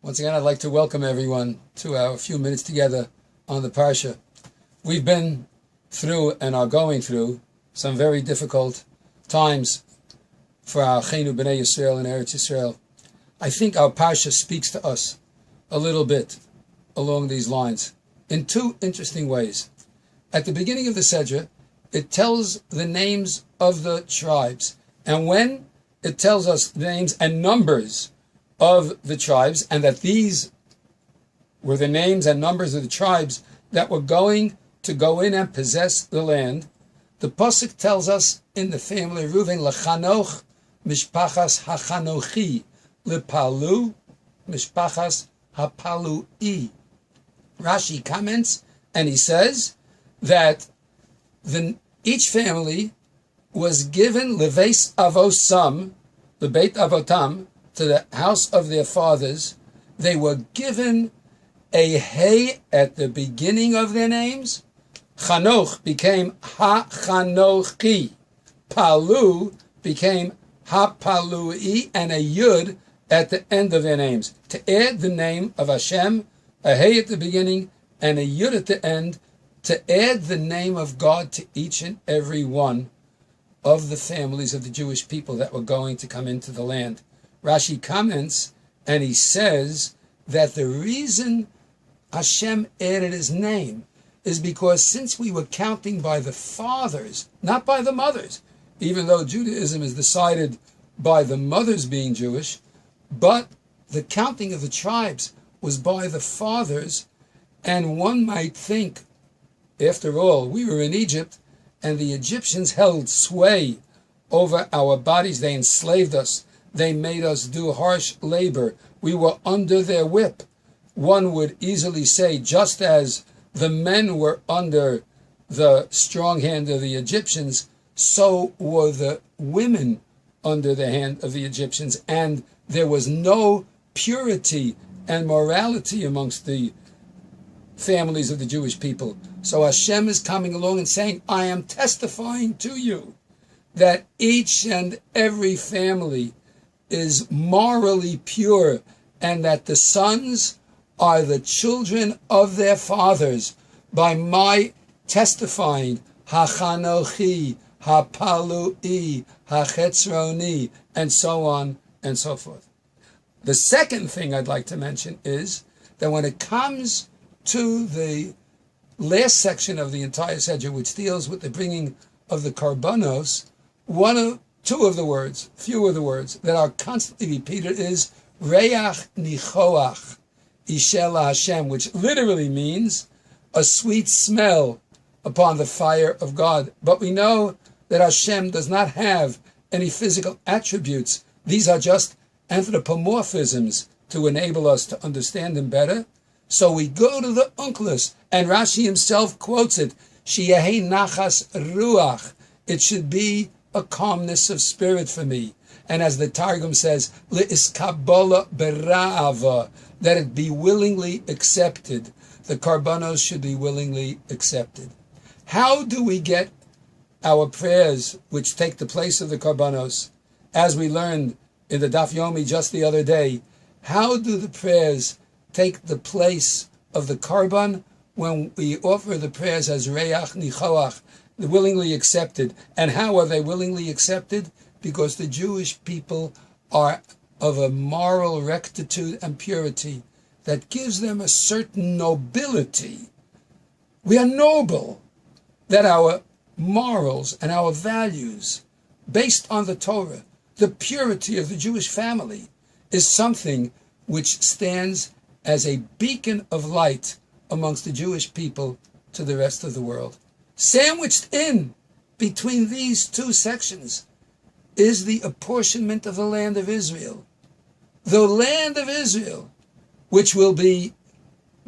Once again, I'd like to welcome everyone to our few minutes together on the Parsha. We've been through and are going through some very difficult times for our Chenu B'nai Yisrael and Eretz Yisrael. I think our Parsha speaks to us a little bit along these lines in two interesting ways. At the beginning of the Sedra, it tells the names of the tribes. And when it tells us the names and numbers of the tribes, and that these were the names and numbers of the tribes that were going to go in and possess the land, the Pasuk tells us in the family of Reuven, L'chanoch mishpachas hachanochi, L'palu mishpachas hapalui. Rashi comments, and he says that each family was given leves avosam, the beit avotam, to the house of their fathers. They were given a hey at the beginning of their names. Chanoch became ha-chanochi. Palu became ha-palui, and a yud at the end of their names. To add the name of Hashem, a hey at the beginning and a yud at the end, to add the name of God to each and every one of the families of the Jewish people that were going to come into the land. Rashi comments, and he says that the reason Hashem added his name is because since we were counting by the fathers, not by the mothers, even though Judaism is decided by the mothers being Jewish, but the counting of the tribes was by the fathers, and one might think, after all, we were in Egypt, and the Egyptians held sway over our bodies. They enslaved us. They made us do harsh labor. We were under their whip. One would easily say, just as the men were under the strong hand of the Egyptians, so were the women under the hand of the Egyptians, and there was no purity and morality amongst the families of the Jewish people. So Hashem is coming along and saying, I am testifying to you that each and every family is morally pure, and that the sons are the children of their fathers by my testifying, hachanochi, hapalui, hachetzroni, and so on and so forth. The second thing I'd like to mention is that when it comes to the last section of the entire Sedra, which deals with the bringing of the karbanos, few of the words that are constantly repeated is Reach Nichoach Ishel Hashem, which literally means a sweet smell upon the fire of God. But we know that Hashem does not have any physical attributes. These are just anthropomorphisms to enable us to understand Him better. So we go to the Unclus, and Rashi himself quotes it, Shiyahi Nachas Ruach. It should be a calmness of spirit for me. And as the Targum says, Le'iskabola bera'ava, that it be willingly accepted. The karbanos should be willingly accepted. How do we get our prayers, which take the place of the karbanos? As we learned in the Daf Yomi just the other day, how do the prayers take the place of the karban when we offer the prayers as Reach Nichoach, willingly accepted? And how are they willingly accepted? Because the Jewish people are of a moral rectitude and purity that gives them a certain nobility. We are noble, that our morals and our values, based on the Torah, the purity of the Jewish family, is something which stands as a beacon of light amongst the Jewish people to the rest of the world. Sandwiched in between these two sections is the apportionment of the land of Israel. The land of Israel, which will be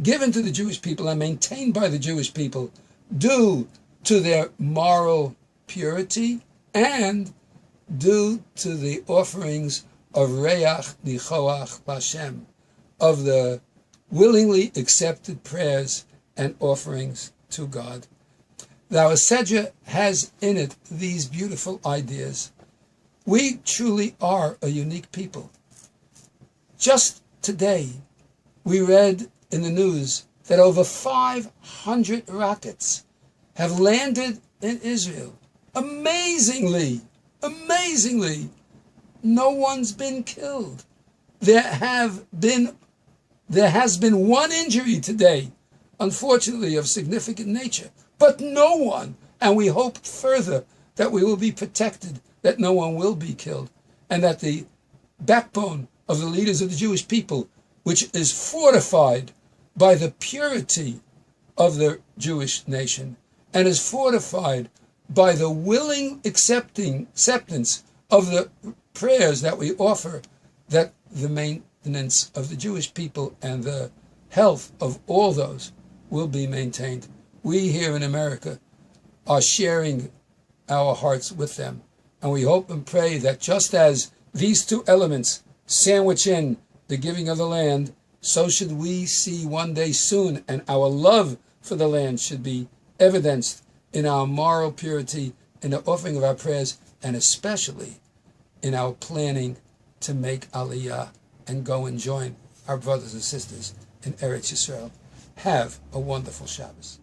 given to the Jewish people and maintained by the Jewish people due to their moral purity and due to the offerings of Reach Nichoach Hashem, of the willingly accepted prayers and offerings to God. Our Sedra has in it these beautiful ideas. We truly are a unique people. Just today, We read in the news that over 500 rockets have landed in Israel. Amazingly, no one's been killed. There has been one injury today, unfortunately of significant nature, but no one, and we hope further that we will be protected, that no one will be killed, and that the backbone of the leaders of the Jewish people, which is fortified by the purity of the Jewish nation, and is fortified by the willing acceptance of the prayers that we offer, that the maintenance of the Jewish people and the health of all those will be maintained. We here in America are sharing our hearts with them, and we hope and pray that just as these two elements sandwich in the giving of the land, so should we see one day soon, and our love for the land should be evidenced in our moral purity, in the offering of our prayers, and especially in our planning to make Aliyah and go and join our brothers and sisters in Eretz Yisrael. Have a wonderful Shabbos.